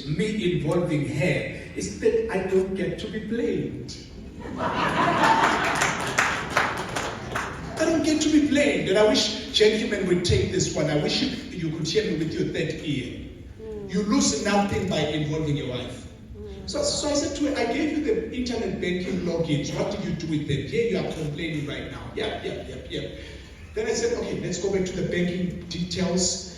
me involving her is that I don't get to be blamed. I don't get to be blamed. And I wish gentlemen would take this one. I wish you could hear me with your third ear. You lose nothing by involving your wife. So I said to her, I gave you the internet banking logins. What did you do with them? Here you are complaining right now. Yeah. Then I said, okay, let's go back to the banking details.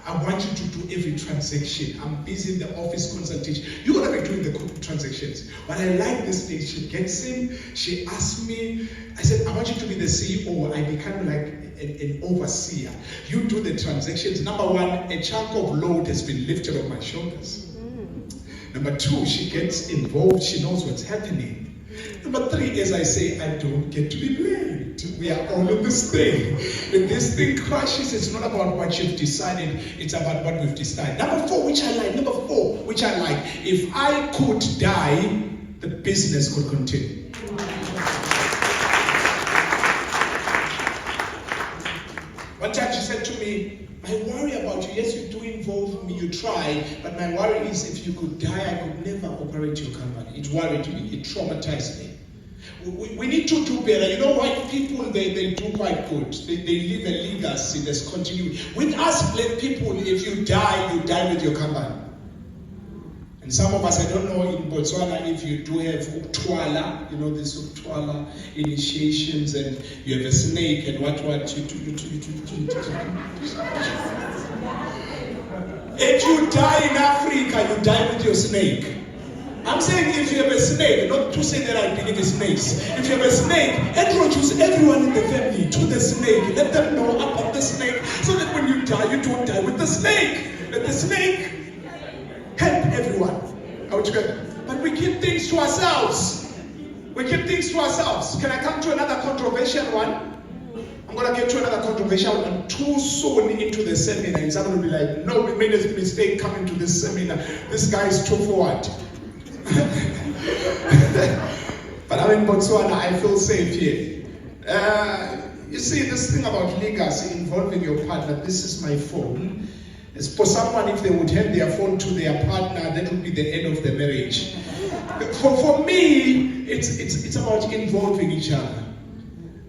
I want you to do every transaction. I'm busy in the office consultation. You're going to be doing the transactions. But I like this thing. She gets in. She asked me. I said, I want you to be the CEO. I become like an overseer. You do the transactions. Number one, a chunk of load has been lifted off my shoulders. Number two, she gets involved. She knows what's happening. Number three, as I say, I don't get to be blamed. We are all in this thing. When this thing crashes, it's not about what you've decided, it's about what we've decided. Number four, which I like. If I could die, the business could continue. One time she said to me, I worry about you. Yes, you do involve me, you try, but my worry is if you could die, I could never operate your company. It worried me, it traumatized me. We need to do better. You know, white people, they do quite good. They leave a legacy that's continuing. With us black people, if you die with your company. And some of us, I don't know in Botswana if you do have Uktwala, you know, this Uktwala initiations, and you have a snake and what you do. If you die in Africa, you die with your snake. I'm saying if you have a snake, not to say that I believe in snakes. If you have a snake, introduce everyone in the family to the snake. Let them know about the snake so that when you die, you don't die with the snake. Let the snake help everyone. But we keep things to ourselves. Can I come to another controversial one? I'm going to get to another controversial one too soon into the seminar. And someone will be like, no, we made a mistake coming to this seminar. This guy is too forward. But I'm in Botswana, I feel safe here. You see, this thing about legacy involving your partner, this is my phone. It's for someone, if they would hand their phone to their partner, that would be the end of the marriage. For me, it's about involving each other.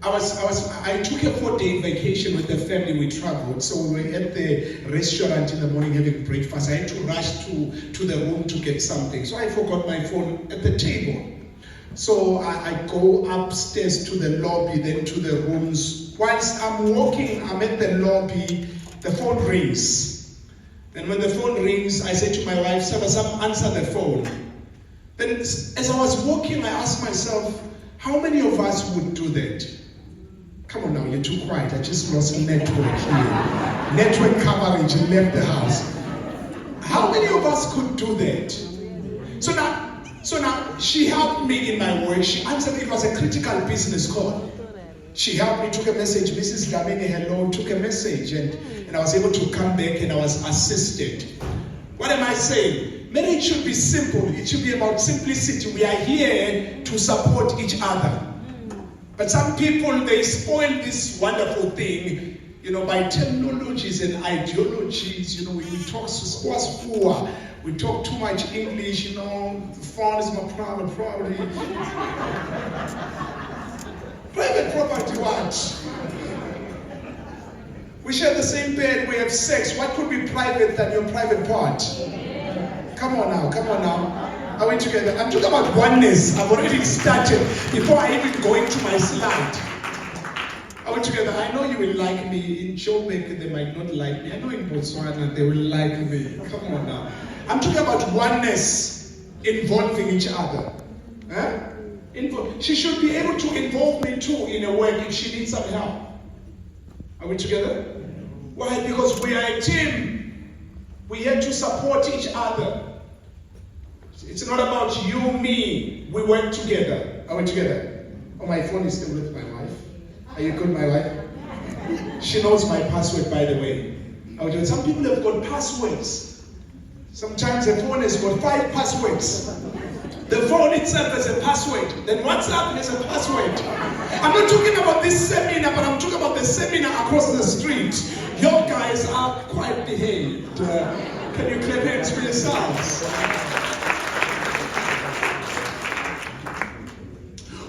I took a 4-day vacation with the family. We traveled, so we were at the restaurant in the morning having breakfast. I had to rush to the room to get something, so I forgot my phone at the table. So I go upstairs to the lobby, then to the rooms. Whilst I'm walking, I'm at the lobby, the phone rings. And when the phone rings, I say to my wife, Sam, answer the phone. Then as I was walking, I asked myself, how many of us would do that? Come on now, you're too quiet. I just lost network here. Network coverage left the house. How many of us could do that? So now she helped me in my work. She answered me. It was a critical business call. She helped me, took a message, Mrs. Dlamini, hello, took a message, and I was able to come back and I was assisted. What am I saying? Marriage should be simple. It should be about simplicity. We are here to support each other. But some people, they spoil this wonderful thing, you know, by terminologies and ideologies. You know, we talk poor. We talk too much English, you know, the phone is my private property. Private property what? We share the same bed, we have sex. What could be private than your private part? Come on now. Are we together? I'm talking about oneness. I've already started before I even go into my slide. Are we together? I know you will like me. In Joburg, they might not like me. I know in Botswana, they will like me. Come on now. I'm talking about oneness involving each other. Huh? She should be able to involve me too in a work if she needs some help. Are we together? Why? Because we are a team. We have to support each other. It's not about you, me. We work together. Are we together? Oh, my phone is still with my wife. Are you good, my wife? She knows my password, by the way. Some people have got passwords. Sometimes the phone has got 5 passwords. The phone itself has a password. Then WhatsApp has a password. I'm not talking about this seminar, but I'm talking about the seminar across the street. Your guys are quite behaved. Can you clap hands for yourselves?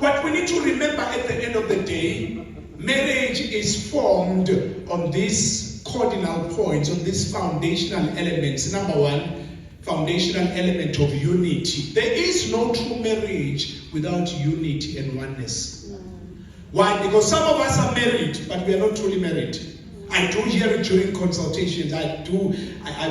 What we need to remember at the end of the day, marriage is formed on these cardinal points, on these foundational elements. Number one, foundational element of unity. There is no true marriage without unity and oneness. Why? Because some of us are married, but we are not truly married. I do hear it during consultations. I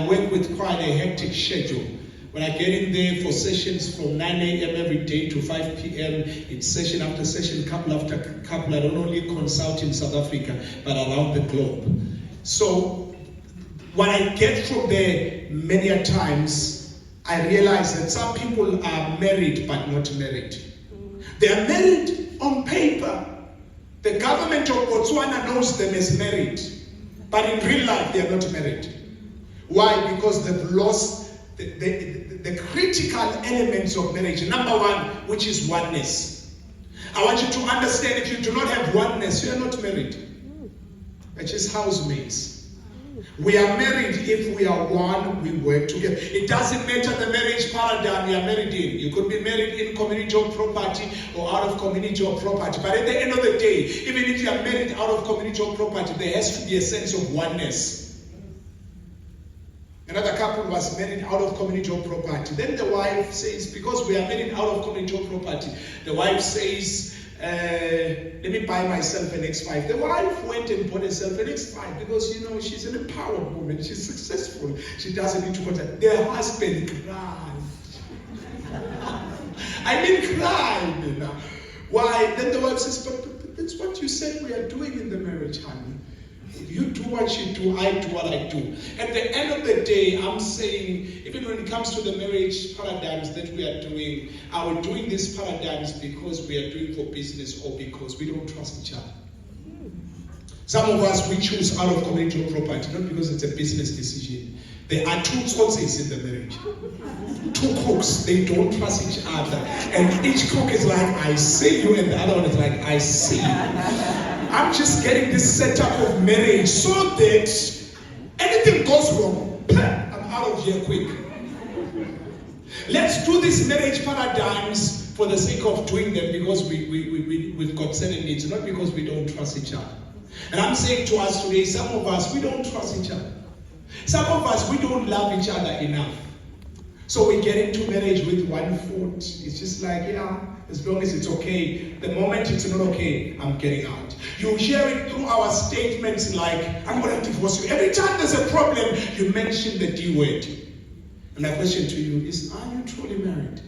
work with quite a hectic schedule. When I get in there for sessions from 9 a.m. every day to 5 p.m., it's session after session, couple after couple. I don't only consult in South Africa, but around the globe. So what I get from there many a times, I realize that some people are married but not married. They are married on paper. The government of Botswana knows them as married, but in real life they are not married. Why? Because they've lost the critical elements of marriage. Number one, which is oneness. I want you to understand, if you do not have oneness, you are not married. You're just housemates. We are married if we are one, we work together. It doesn't matter the marriage paradigm you are married in. You could be married in community of property or out of community of property. But at the end of the day, even if you are married out of community of property, there has to be a sense of oneness. Another couple was married out of community of property. Then the wife says, because we are married out of community of property, the wife says, let me buy myself an X5. The wife went and bought herself an X5 because, she's an empowered woman. She's successful. She doesn't need to contact. Their husband cried. Cried. Why? Then the wife says, but that's what you said we are doing in the marriage, honey. You do what you do, I do what I do. At the end of the day, I'm saying, even when it comes to the marriage paradigms that we are doing, are we doing these paradigms because we are doing for business or because we don't trust each other? Some of us, we choose out of community of property, not because it's a business decision. There are two sources in the marriage. Two cooks, they don't trust each other. And each cook is like, I see you, and the other one is like, I see you. I'm just getting this setup of marriage so that anything goes wrong, I'm out of here quick. Let's do these marriage paradigms for the sake of doing them because we've got certain needs, not because we don't trust each other. And I'm saying to us today, some of us, we don't trust each other. Some of us, we don't love each other enough. So we get into marriage with one foot. It's just like, as long as it's okay. The moment it's not okay, I'm getting out. You hear it through our statements like, I'm going to divorce you. Every time there's a problem, you mention the D word. And my question to you is, are you truly married?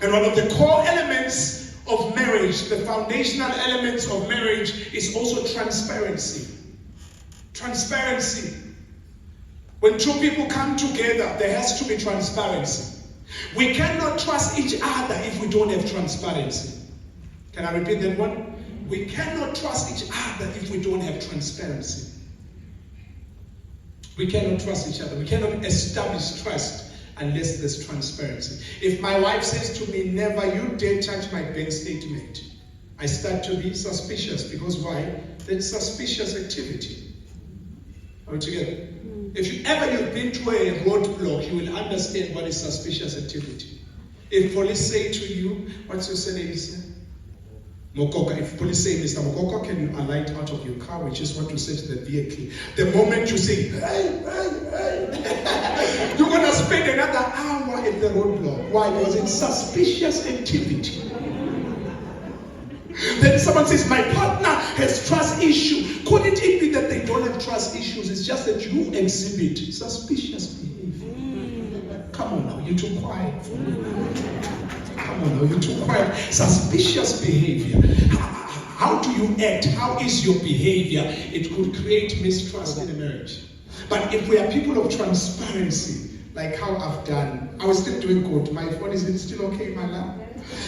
And one of the core elements of marriage, the foundational elements of marriage, is also transparency. Transparency. When two people come together, there has to be transparency. We cannot trust each other if we don't have transparency. Can I repeat that one? We cannot trust each other if we don't have transparency. We cannot trust each other. We cannot establish trust unless there's transparency. If my wife says to me, never you dare touch my bank statement, I start to be suspicious. Because why? That's suspicious activity. Are we together? If you've been to a roadblock, you will understand what is suspicious activity. If police say to you, what's your surname, sir? Mokoka. If police say, Mr. Mokoka, can you alight out of your car? We just want to search the vehicle. The moment you say, hey, you're going to spend another hour at the roadblock. Why? Because it's suspicious activity. Then someone says, my partner has trust issue. Couldn't it be that they don't have trust issues? It's just that you exhibit suspicious behavior. Come on now, you're too quiet. Come on now, you're too quiet. Suspicious behavior. How do you act? How is your behavior? It could create mistrust in a marriage. But if we are people of transparency, like how I've done, I was still doing good. My phone, is it still okay, my love?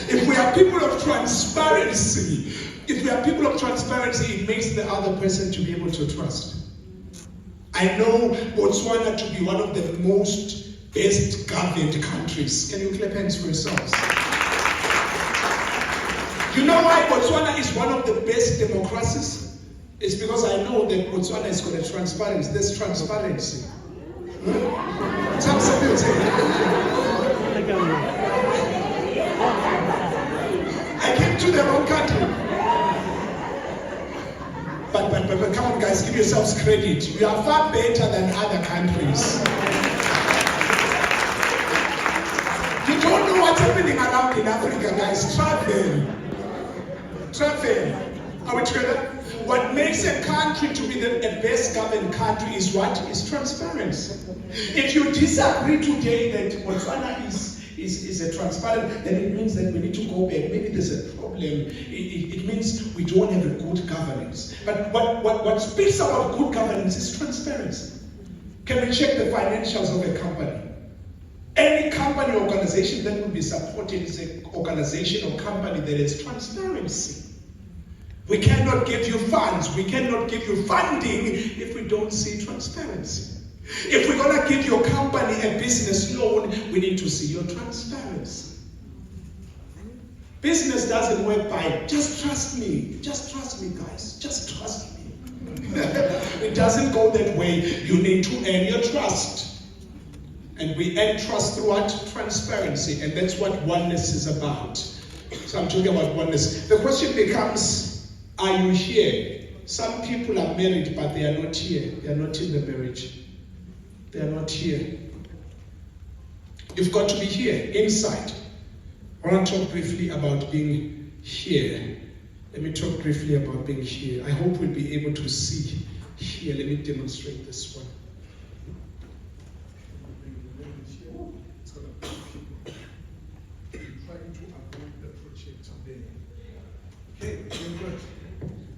If we are people of transparency, it makes the other person to be able to trust. I know Botswana to be one of the most best governed countries. Can you clap hands for yourselves? You know why Botswana is one of the best democracies? It's because I know that Botswana has got a transparency. There's transparency. Some people say, I came to the wrong country. But come on, guys, give yourselves credit. We are far better than other countries. You don't know what's happening around in Africa, guys. Travel. Are we together? What makes a country to be the best governed country is what? Is transparency. If you disagree today that Botswana is a transparent, then it means that we need to go back. Maybe there's a problem. It means we don't have a good governance. But what speaks about good governance is transparency. Can we check the financials of a company? Any company or organization that will be supported is an organization or company that has transparency. We cannot give you funds, we cannot give you funding if we don't see transparency. If we're going to give your company a business loan, we need to see your transparency. Business doesn't work by, just trust me, guys, just trust me. It doesn't go that way. You need to earn your trust. And we earn trust through what? Transparency. And that's what oneness is about. So I'm talking about oneness. The question becomes, are you here? Some people are married, but they are not here. They are not in the marriage. They are not here. You've got to be here, inside. I want to talk briefly about being here. Let me talk briefly about being here. I hope we'll be able to see here. Let me demonstrate this one.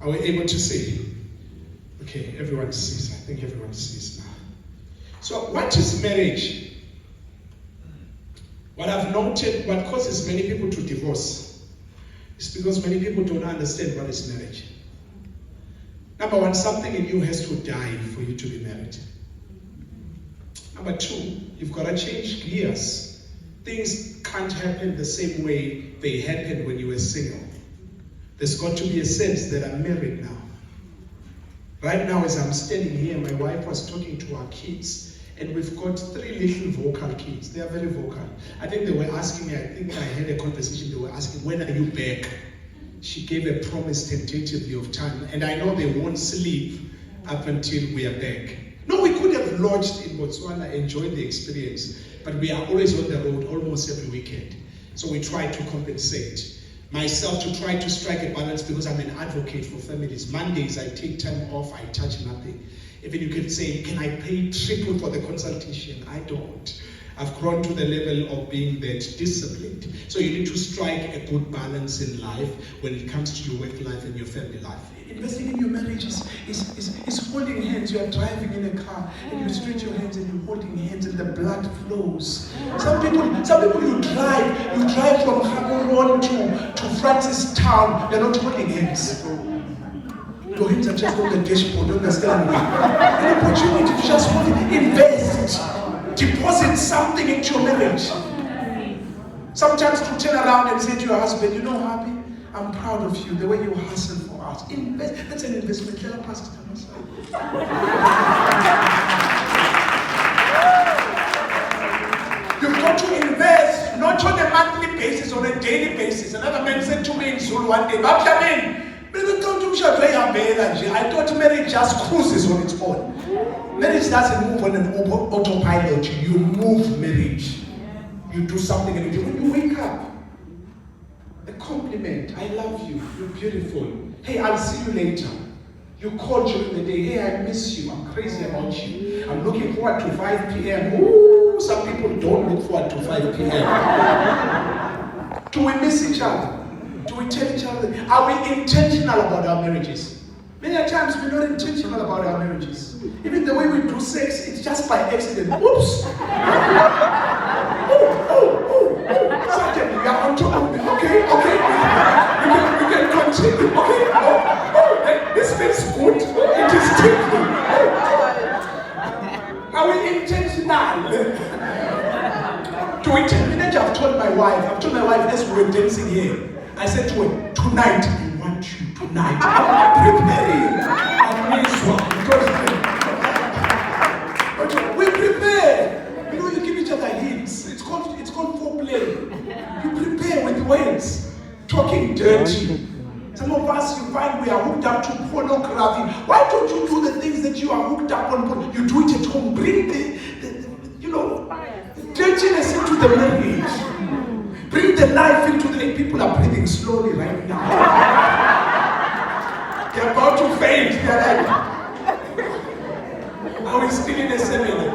Are we able to see? Okay, everyone sees. I think everyone sees now. So, what is marriage? What I've noted, what causes many people to divorce is because many people don't understand what is marriage. Number one, something in you has to die for you to be married. Number two, you've got to change gears. Things can't happen the same way they happened when you were single. There's got to be a sense that I'm married now. Right now, as I'm standing here, my wife was talking to our kids, and we've got 3 little vocal kids. They are very vocal. I think they were asking me, I think I had a conversation, they were asking, when are you back? She gave a promise tentatively of time, and I know they won't sleep up until we are back. No, we could have lodged in Botswana, enjoyed the experience, but we are always on the road almost every weekend. So we try to compensate. Myself to try to strike a balance because I'm an advocate for families. Mondays I take time off, I touch nothing. Even you can say, can I pay triple for the consultation? I don't. I've grown to the level of being that disciplined. So you need to strike a good balance in life when it comes to your work life and your family life. Investing in your marriage is holding hands. You are driving in a car and you stretch your hands and you're holding hands and the blood flows. Some people you drive from Gaborone to Francistown, they're not holding hands. Your hands are just on the dashboard, you understand? An opportunity to just hold it, invest, deposit something into your marriage. Sometimes to turn around and say to your husband, you know, hubby, I'm proud of you, the way you hustle for us. Invest. That's an investment. Tell a pastor. You've got to invest, not on a monthly basis, on a daily basis. Another man said to me in Zulu one day, I thought marriage just cruises on its own. Marriage doesn't move on an autopilot. You move marriage. You do something and when you wake up, a compliment. I love you. You're beautiful. Hey, I'll see you later. You call during the day. Hey, I miss you. I'm crazy about you. I'm looking forward to 5 p.m. Ooh, some people don't look forward to 5 p.m. Do we miss each other? Do we tell each other? Are we intentional about our marriages? Many times we're not intentional about our marriages. Even the way we do sex, it's just by accident. Oops! Suddenly we are on top of it. Okay. We can continue. Okay. This feels good. It is tingling. Are we intentional? Do we terminate? I've told my wife as we were dancing here. I said to her, tonight I want you. Tonight I'm preparing. I miss one because we prepare. words, talking dirty. Some of us, you find we are hooked up to pornography. Why don't you do the things that you are hooked up on? You do it at home. Bring the dirtiness into the marriage. Bring the life into the... People are breathing slowly right now. They're about to faint. They're like, are we still in a seminar?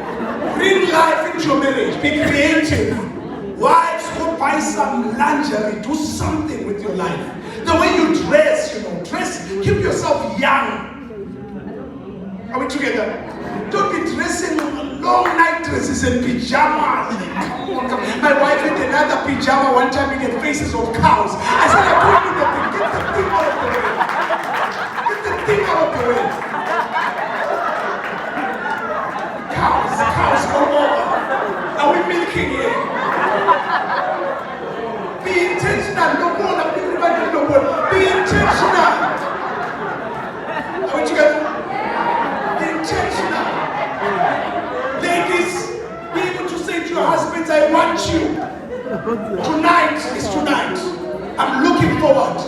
Bring life into your marriage. Be creative. Wives, go buy some lingerie. Do something with your life. The way you dress, dress, keep yourself young. Are we together? Don't be dressing long night dresses and pajamas. Come on. My wife had another pajama one time with the faces of cows. I said, I told you that get the thing out of the way. Get the thing out of the way. Cows come over. Are we milking here? Be intentional. No more. Be intentional. Are we together? Be intentional. Ladies, be able to say to your husbands, I want you. Tonight is tonight. I'm looking forward.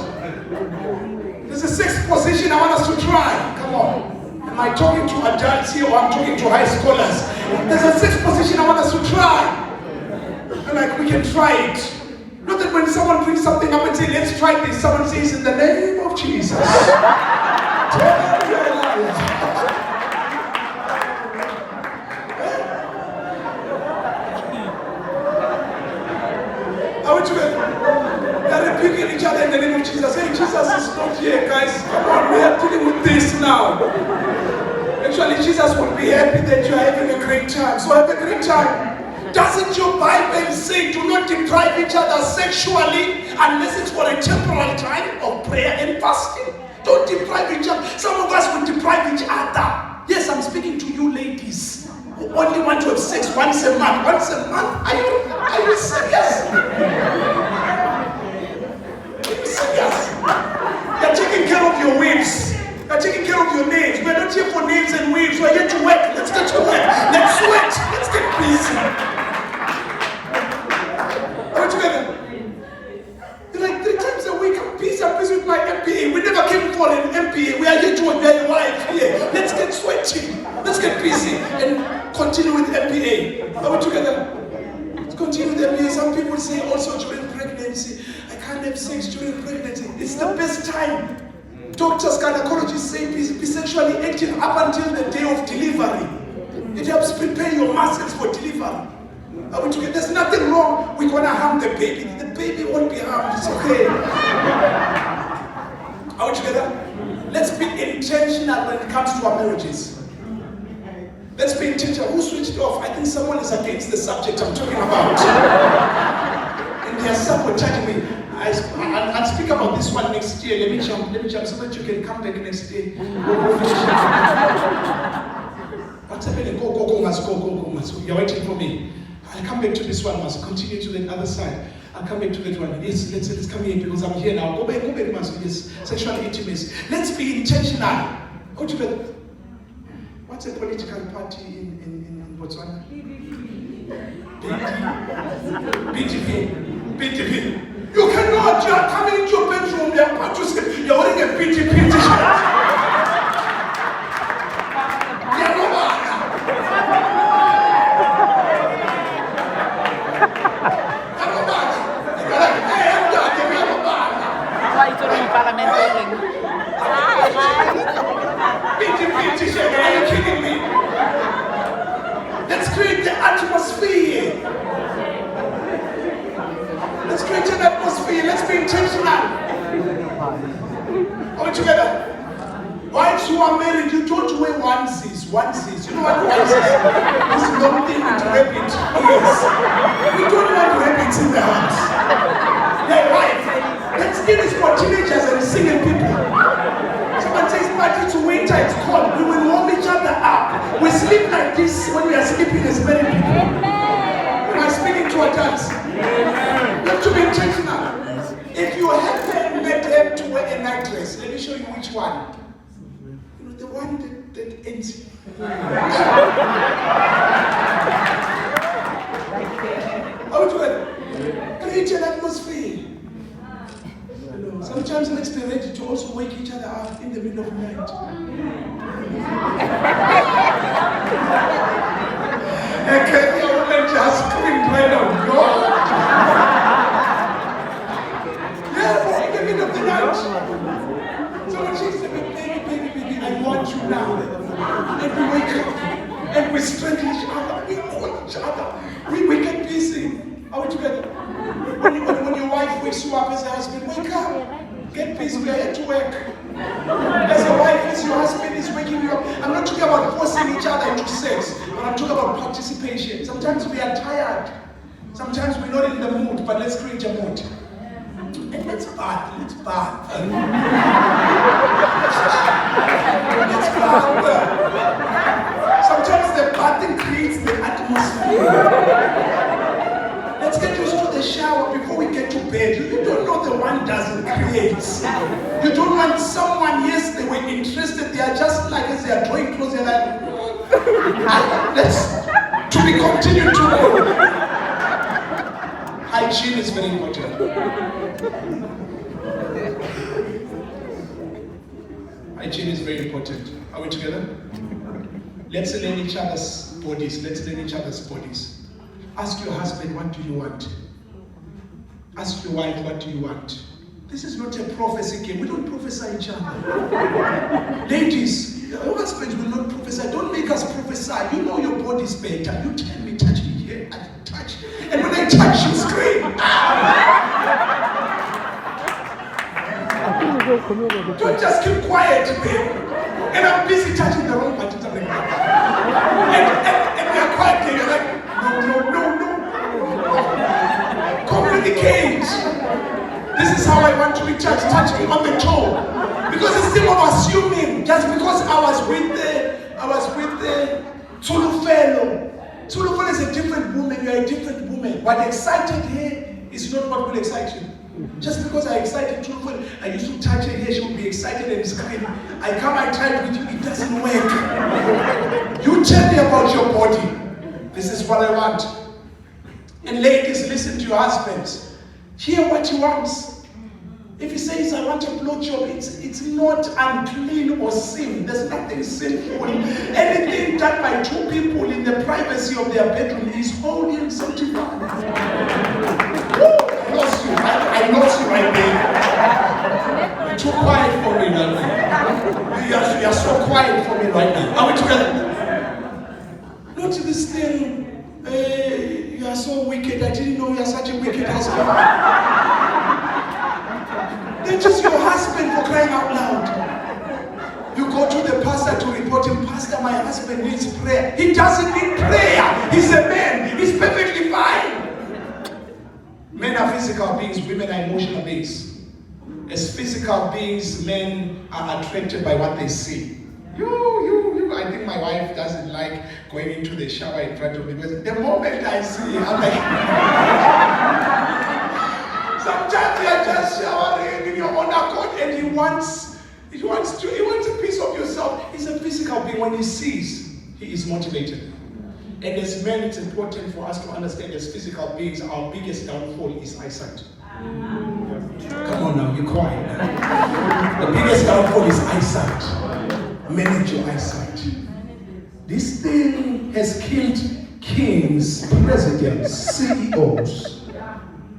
There's a sixth position I want us to try. Come on. Am I talking to adults here or I'm talking to high scholars? There's a sixth position I want us to try. And like we can try it. Not that when someone brings something up and say, let's try this, someone says, in the name of Jesus. Tell your life. Are we together? They're rebuking each other in the name of Jesus. Hey, Jesus is not here, guys. Come on, we are dealing with this now. Actually, Jesus will be happy that you are having a great time. So have a great time. Doesn't your Bible say do not deprive each other sexually unless it's for a temporal time of prayer and fasting? Don't deprive each other. Some of us will deprive each other. Yes, I'm speaking to you ladies who only want to have sex once a month. Once a month? Are you serious? Are you serious? You're taking care of your waves. You're taking care of your nails. We're not here for nails and waves. We're here to work. Let's get to work. Let's sweat. Let's get busy. Together. You're like 3 times a week, I'm busy with my MPA. We never came for an MPA. We are here to enjoy life here. Let's get sweaty. Let's get busy and continue with MPA. Are we together? Let's continue with MPA. Some people say also during pregnancy, I can't have sex during pregnancy. It's the best time. Doctors, gynecologists say be sexually active up until the day of delivery. It helps prepare your muscles for delivery. Are we together? There's nothing wrong. We're going to harm the baby. The baby won't be harmed. It's okay. Are we together? Let's be intentional when it comes to our marriages. Let's be intentional. Who switched off? I think someone is against the subject I'm talking about. And they are sabotaging me. I'll speak about this one next year. Let me jump so that you can come back next year. What's happening? Go. You're waiting for me. I'll come back to this one, must continue to the other side. I'll come back to that one. Yes, let's come here because I'm here now. Go back, Master. Yes, sexual intimacy. Let's be intentional. Go to the... What's a political party in Botswana? BTP. You cannot, you are coming into your bedroom, you are about to sleep, you're wearing a BTP t-shirt. Are you kidding me? Let's create the atmosphere. Let's create an atmosphere. Let's be intentional. Are we together? Wives who are married, you don't wear onesies. You know what onesies? This long thing with rabbit ears. We don't want rabbits in the house. Yeah, wife. Let's do this for teenagers and singing people. Someone says party to winter, it's cold. We will warm each other up. We sleep like this when we are sleeping as many people. Am I speaking to adults? You have to be intentional. If you haven't met them to wear a night dress, let me show you which one. You know, the one that ends. How to create an atmosphere. Sometimes let's be ready to also wake each other up in the middle of the night. And can your woman just scream right now, God? Yeah, in the middle of the night. So when she said, baby, I want you now. And we wake up and we strengthen each other, we hold each other, we get busy. Are we together? When your wife wakes you up as a husband, wake up. Get busy, we are here to work. As a wife, as your husband is waking you up. I'm not talking about forcing each other into sex, but I'm talking about participation. Sometimes we are tired. Sometimes we're not in the mood, but let's create a mood. And let's bath. Let's bath. Sometimes the bathing creates the atmosphere. Let's get used to the shower before we get to bed. You don't know the one doesn't create. You don't want someone, yes, they were interested, they are just like as they are drawing close, they're like, let's to be continued to go. Hygiene is very important. Hygiene is very important. Are we together? Let's learn each other's bodies. Let's learn each other's bodies. Ask your husband, what do you want? Ask your wife, what do you want? This is not a prophecy game. We don't prophesy each other. Ladies, your husbands will not prophesy. Don't make us prophesy. You know your body's better. You tell me, touch me here, I touch. And when I touch, you scream. Don't just keep quiet, babe. And I'm busy touching the wrong button. And we are quiet here. You're like, no. Communicate. This is how I want to be touched. Touch me on the toe. Because instead of assuming, just because I was with the Zulu fellow. Zulu fellow is a different woman. You are a different woman. What excited her is not what will excite you. Just because I excited Zulu fellow, I used to touch her here, she would be excited and scream. I tried with you, it doesn't work. You tell me about your body. This is what I want. And ladies, listen to your husbands. Hear what he wants. If he says, I want a blowjob, it's not unclean or sin. There's nothing sinful. Anything done by two people in the privacy of their bedroom is holy and sanctified. I lost you right there. You're too quiet for me right now. You are so quiet for me right now. Are we together? Not this thing. You are so wicked. I didn't know you are such a wicked husband. They're just your husband, for crying out loud. You go to the pastor to report him, Pastor, my husband needs prayer. He doesn't need prayer. He's a man. He's perfectly fine. Men are physical beings, women are emotional beings. As physical beings, men are attracted by what they see. I think my wife doesn't like going into the shower in front of me because the moment I see her, I'm like, sometimes you are just showering in your own accord and he wants a piece of yourself. He's a physical being. When he sees, he is motivated. And as men, it's important for us to understand as physical beings, our biggest downfall is eyesight. Come on now, you're quiet. The biggest downfall is eyesight. Manage your eyesight. This thing has killed kings, presidents, CEOs,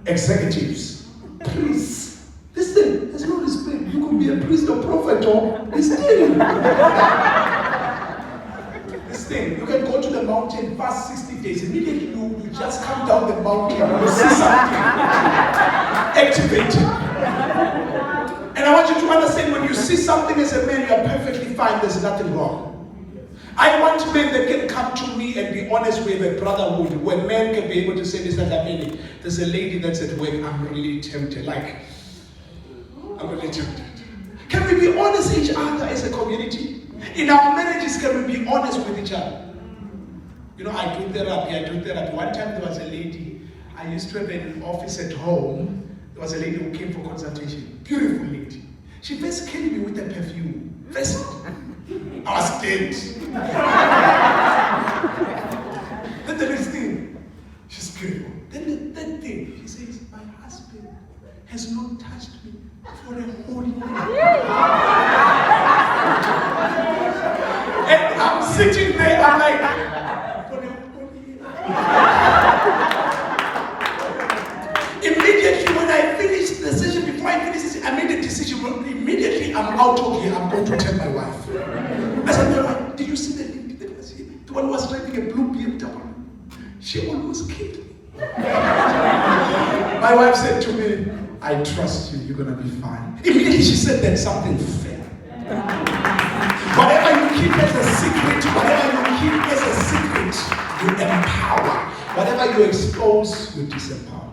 executives, priests. This thing has no respect. You could be a priest or prophet or this thing. This thing, you can go to the mountain, fast 60 days. Immediately you just come down the mountain, you see something activated. And I want you to understand, when you see something as a man, you are perfectly fine, there's nothing wrong. I want men that can come to me and be honest with a brotherhood, where men can be able to say, Dr Dlamini, there's a lady that's at work, I'm really tempted. I'm really tempted. Can we be honest with each other as a community? In our marriages, can we be honest with each other? You know, I do therapy. One time there was a lady, I used to have an office at home. There was a lady who came for consultation. Beautiful lady. She first killed me with a perfume. First, I was dead. Then the next thing, she's beautiful. Then the third thing, she says, my husband husband has not touched me for a whole year. And I'm sitting there, I'm like, for a whole year. Immediately when I finished the session, before I finished this, I made a decision. Immediately I'm out of here, I'm going to tell my wife. I said, my wife, did you see the lady? The one who was driving a blue BMW. She almost killed me. My wife said to me, I trust you, you're going to be fine. Immediately she said that something fell. Whatever you keep as a secret, you empower. Whatever you expose, you disempower.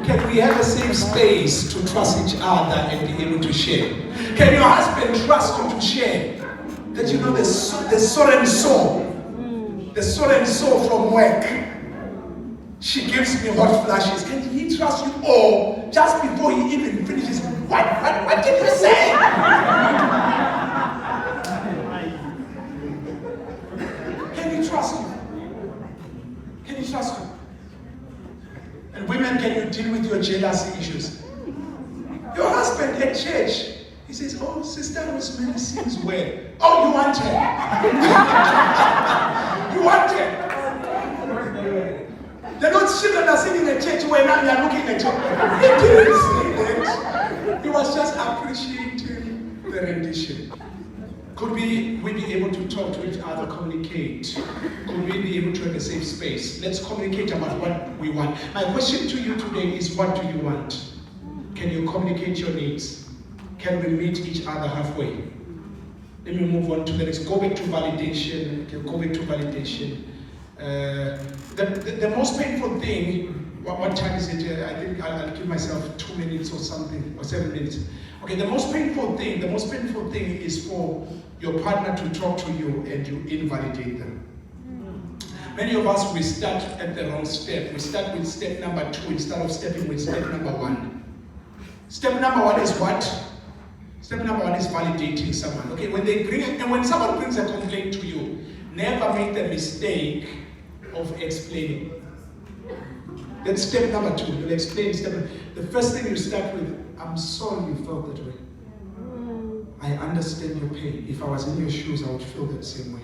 Can we have a safe space to trust each other and be able to share? Can your husband trust you to share? That you know the so and so from work. She gives me hot flashes. Can he trust you? Or just before he even finishes, what did you say? Can he trust you? Can he trust you? And women, can you deal with your jealousy issues? Your husband at church, he says, oh, Sister Rosemary seems well. Oh, you want her? You want her? The Lord's children are sitting in a church where now they are looking at you. He didn't say that. He was just appreciating the rendition. Could we be able to talk to each other, communicate? Could we be able to have a safe space? Let's communicate about what we want. My question to you today is, what do you want? Can you communicate your needs? Can we meet each other halfway? Let me move on to the next. Go back to validation. The most painful thing, what time is it? I think I'll give myself 2 minutes or something, or 7 minutes. Okay, the most painful thing is for your partner to talk to you and you invalidate them. Many of us, we start at the wrong step. We start with step number 2 instead of stepping with step number 1. Step number 1 is what? Step number 1 is validating someone. Okay, when someone brings a complaint to you, never make the mistake of explaining. Then step number 2, you'll explain. The first thing you start with, I'm sorry you felt that way. I understand your pain. If I was in your shoes, I would feel that same way.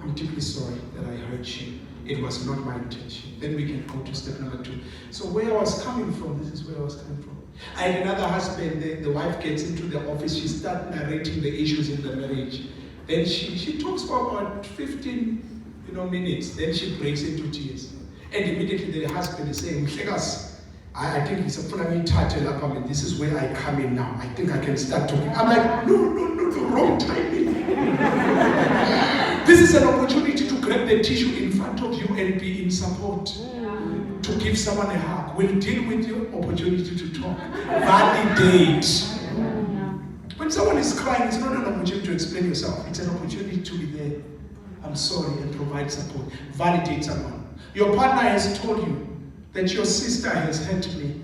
I'm deeply sorry that I hurt you. It was not my intention. Then we can go to step number 2. So where I was coming from, this is where I was coming from. I had another husband, the wife gets into the office, she starts narrating the issues in the marriage. Then she talks for about 15 minutes, then she breaks into tears. And immediately the husband is saying, I think it's a fundamental title up. This is where I come in now. I think I can start talking. I'm like, no, wrong timing. This is an opportunity to grab the tissue in front of you and be in support. To give someone a hug. We'll deal with your opportunity to talk. Validate. When someone is crying, it's not an opportunity to explain yourself. It's an opportunity to be there. I'm sorry, and provide support. Validate someone. Your partner has told you that your sister has hurt me,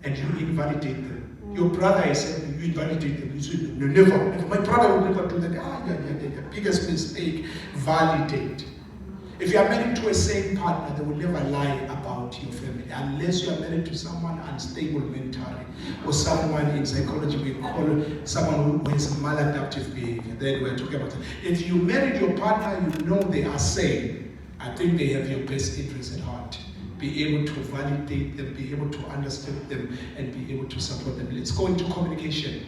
and you invalidate them. Your brother has said you invalidate them. You say, no, never. My brother will never do that. The biggest mistake. Validate. If you are married to a sane partner, they will never lie about your family. Unless you are married to someone unstable mentally, or someone in psychology we call someone who has maladaptive behavior. Then we're talking about that. If you married your partner, you know they are sane. I think they have your best interest at heart. Be able to validate them, be able to understand them, and be able to support them. Let's go into communication.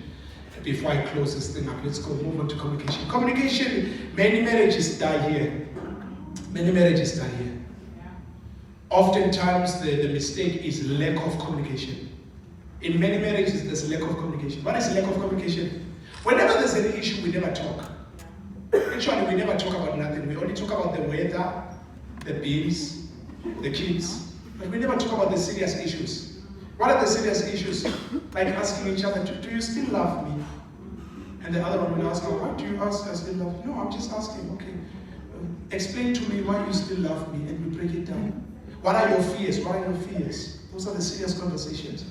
Before I close this thing up, let's move on to communication. Communication, many marriages die here. Oftentimes, the mistake is lack of communication. In many marriages, there's lack of communication. What is lack of communication? Whenever there's an issue, we never talk. Actually, we never talk about nothing. We only talk about the weather, the bills, the kids. But we never talk about the serious issues. What are the serious issues? Like asking each other, do you still love me? And the other one will ask, why do you ask I still love you? No, I'm just asking, okay. Explain to me why you still love me, and we break it down. What are your fears? Those are the serious conversations.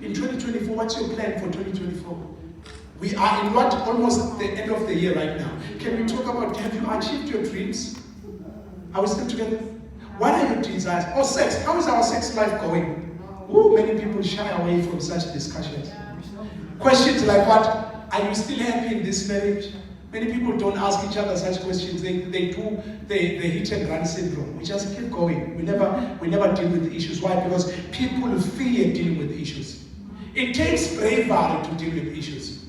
In 2024, what's your plan for 2024? We are in almost the end of the year right now. Can we talk about, have you achieved your dreams? Are we still together? What are your desires? Sex. How is our sex life going? Many people shy away from such discussions. Questions like what? Are you still happy in this marriage? Many people don't ask each other such questions. They do the hit and run syndrome. We just keep going. We never deal with the issues. Why? Because people fear dealing with issues. It takes bravery to deal with issues.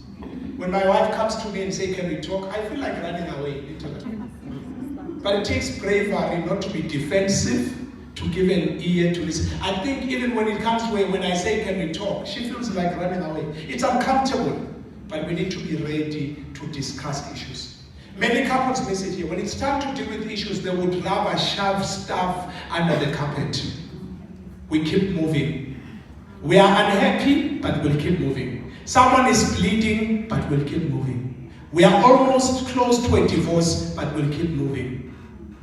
When my wife comes to me and says, "Can we talk?" I feel like running away, literally. But it takes bravery not to be defensive, to give an ear to listen. I think even when it comes to when I say, "Can we talk?" she feels like running away. It's uncomfortable, but we need to be ready to discuss issues. Many couples miss it here. When it's time to deal with issues, they would rather shove stuff under the carpet. We keep moving. We are unhappy, but we'll keep moving. Someone is bleeding, but we'll keep moving. We are almost close to a divorce, but we'll keep moving.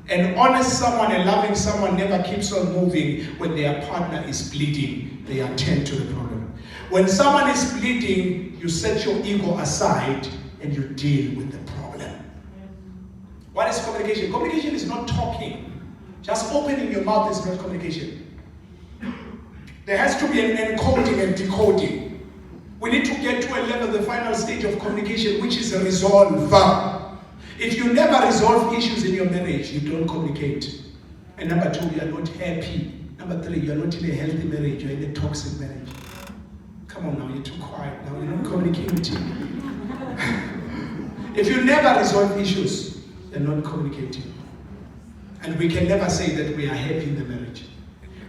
An honest someone, a loving someone never keeps on moving when their partner is bleeding. They attend to the problem. When someone is bleeding, you set your ego aside and you deal with the problem. What is communication? Communication is not talking. Just opening your mouth is not communication. There has to be an encoding and decoding. We need to get to a level, the final stage of communication, which is a resolve. If you never resolve issues in your marriage, you don't communicate. And number two, you are not happy. Number three, you are not in a healthy marriage, you are in a toxic marriage. Come on now, you're too quiet now, you're not communicating. If you never resolve issues, you're not communicating. And we can never say that we are happy in the marriage.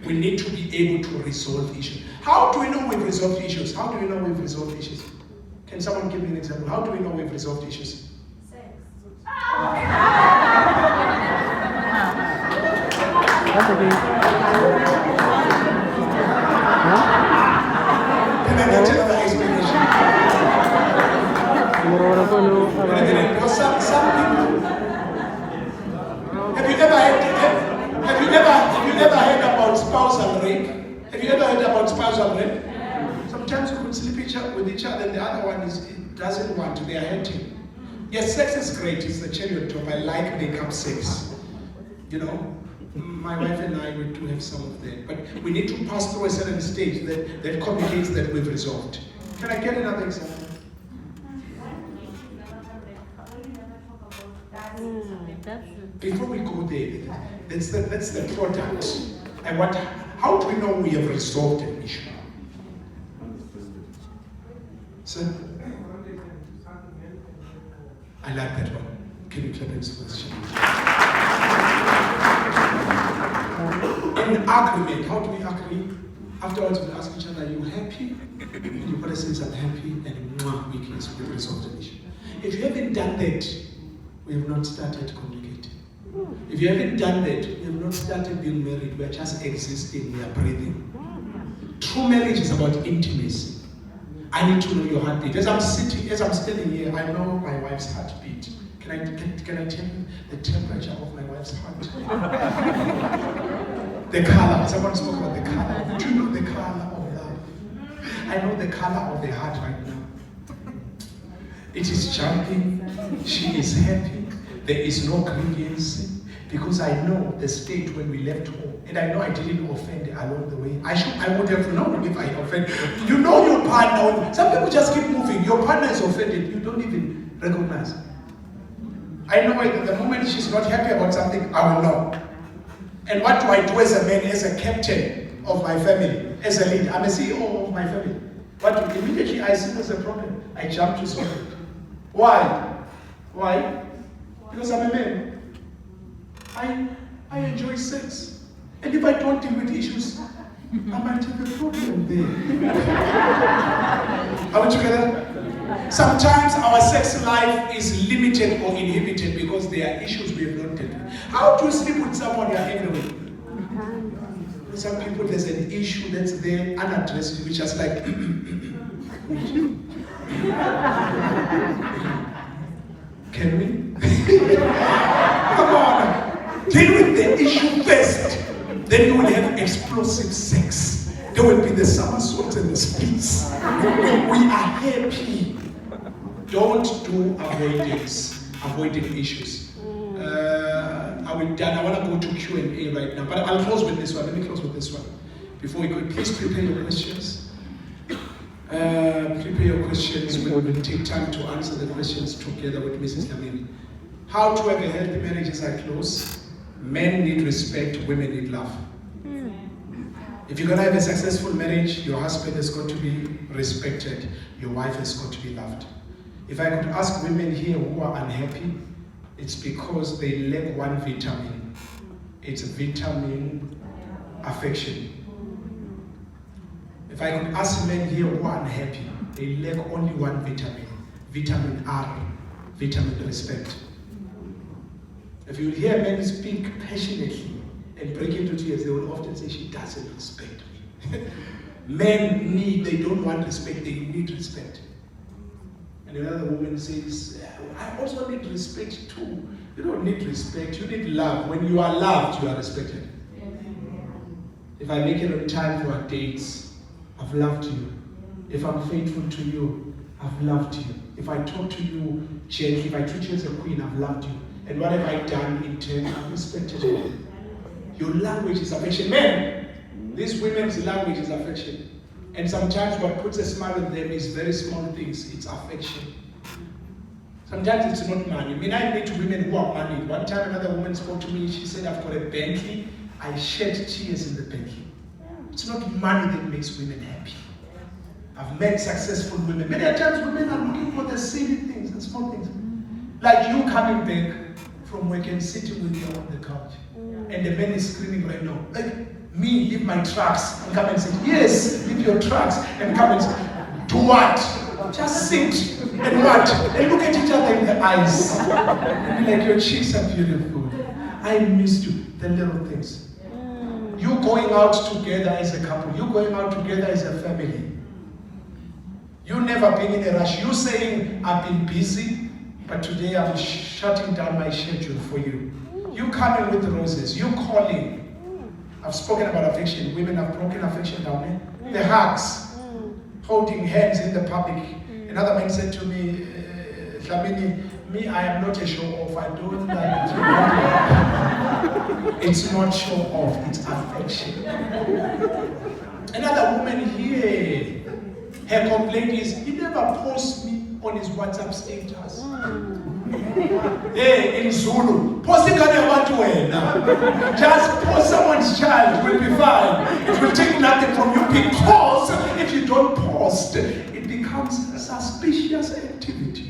We need to be able to resolve issues. How do we know we've resolved issues? How do we know we've resolved issues? Can someone give me an example? How do we know we've resolved issues? That's okay. Can I get another explanation? Because some people. Have you ever heard about spousal rape? Have you ever heard about spousal rape? Sometimes you could sleep with each other and the other one doesn't want to, they are hurting. Yes, sex is great, it's the cherry on top. I like make-up sex. You know, my wife and I, we do have some of that. But we need to pass through a certain stage that communicates that we've resolved. Can I get another example? Before we go there, that's the product. How do we know we have resolved an issue? So, I like that one. Can you clap in this position? In agreement, how do we agree? Afterwards, we ask each other, are you happy? And your brother says, I'm happy, and we can resolve the issue. If you haven't done that, we have not started communicating. If you haven't done that, we have not started being married. We are just existing, we are breathing. True marriage is about intimacy. I need to know your heartbeat. As I'm standing here, I know my wife's heartbeat. Can I tell you the temperature of my wife's heart? The color. Someone spoke about the color. Do you know the color of love? I know the color of the heart right now. It is jumping. She is happy. There is no grievance. Because I know the state when we left home. And I know I didn't offend along the way. I would have known if I offended. You know your partner. Some people just keep moving. Your partner is offended. You don't even recognize. I know that the moment she's not happy about something, I will know. And what do I do as a man, as a captain of my family, as a leader? I'm a CEO of my family. But immediately I see there's a problem, I jump to solve it. Why? Why? Because I'm a man. I enjoy sex. And if I don't deal with issues, I might have a problem there. Are we together? Sometimes our sex life is limited or inhibited because there are issues we have not dealt with. How do you sleep with someone you are everywhere? Some people, there's an issue that's there unaddressed, which is like, can we? Come on. Deal with the issue first. Then you will have explosive sex. There will be the somersaults and the splits. We are happy. Don't do avoiding issues. I want to go to Q&A right now, but I'll close with this one. Let me close with this one. Before we could please prepare your questions. Prepare your questions. We will take time to answer the questions together with Mrs. Dlamini. How to have a healthy marriage as I close. Men need respect, women need love. If you're going to have a successful marriage, your husband has got to be respected. Your wife has got to be loved. If I could ask women here who are unhappy, it's because they lack one vitamin. It's vitamin affection. If I could ask men here who are unhappy, they lack only one vitamin. Vitamin R. Vitamin respect. If you hear men speak passionately and break into tears, they will often say, she doesn't respect me. Men they don't want respect, they need respect. And another woman says, I also need respect too. You don't need respect, you need love. When you are loved, you are respected. If I make it on time for our dates, I've loved you. If I'm faithful to you, I've loved you. If I talk to you gently, if I treat you as a queen, I've loved you. And what have I done in turn? I've respected you. Your language is affection. Men, these women's language is affection. And sometimes what puts a smile on them is very small things. It's affection. Sometimes it's not money. I mean, I meet women who are money. One time another woman spoke to me. She said, I've got a Bentley. I shed tears in the Bentley. It's not money that makes women happy. I've met successful women. Many times women are looking for the silly things and small things. Like you coming back from work and sitting with you on the couch. And the man is screaming right now. Like me, leave my trucks and come and sit. Yes, leave your trucks and come and sit. Do what? Just sit and what? And look at each other in the eyes. And be like, your cheeks are beautiful. I missed you. The little things. You going out together as a couple. You going out together as a family. You never been in a rush. You saying, I've been busy, but today I'm shutting down my schedule for you. You coming with roses. You calling. I've spoken about affection. Women have broken affection down there. The hugs. Holding hands in the public. Another man said to me, Dlamini, me, I am not a show-off. I don't like it. It's not show-off. It's affection. Another woman here, her complaint is, he never posts me on his WhatsApp status. Hey, in Zulu, posting on your one-to-one. Just post someone's child, will be fine. It will take nothing from you because if you don't post, it becomes a suspicious activity.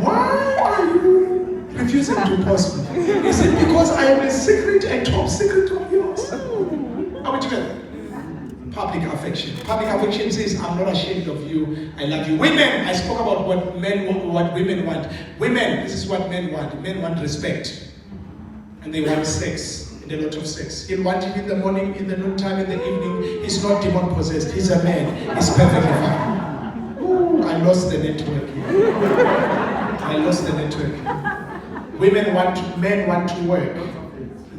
Why are you refusing to post me? Is it because I am a top secret of yours? Are we together? Public affection. Public affection says, I'm not ashamed of you, I love you. Women, I spoke about what women want. Women, this is what men want. Men want respect. And they want sex, and a lot of sex. He'll want it in the morning, in the noontime, in the evening. He's not demon possessed. He's a man. He's perfectly fine. Ooh, I lost the network here. I lost the network. Men want to work.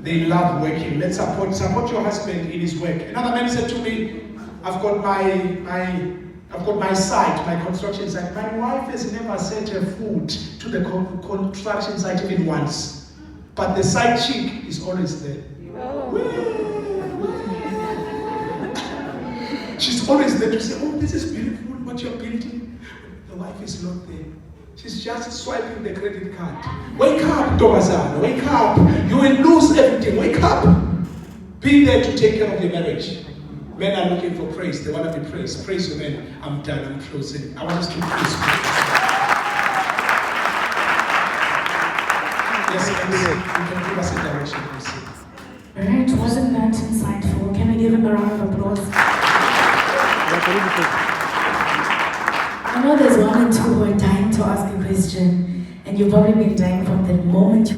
They love working. Let's support your husband in his work. Another man said to me, I've got my site, my construction site. My wife has never sent her food to the construction site even once. But the side chick is always there. She's always there to say, oh, this is beautiful, what you're building. The wife is not there. She's just swiping the credit card. Wake up, Thomasana, wake up. You will lose everything. Wake up. Be there to take care of your marriage. Men are looking for praise. They want to be praised. Praise your men. I'm done. I'm closing. I want us to praise you. Yes, you can give us a direction. Alright, wasn't that insightful? Can we give him a round of applause? I know there's one and two who are dying to ask a question, and you've probably been dying from the moment you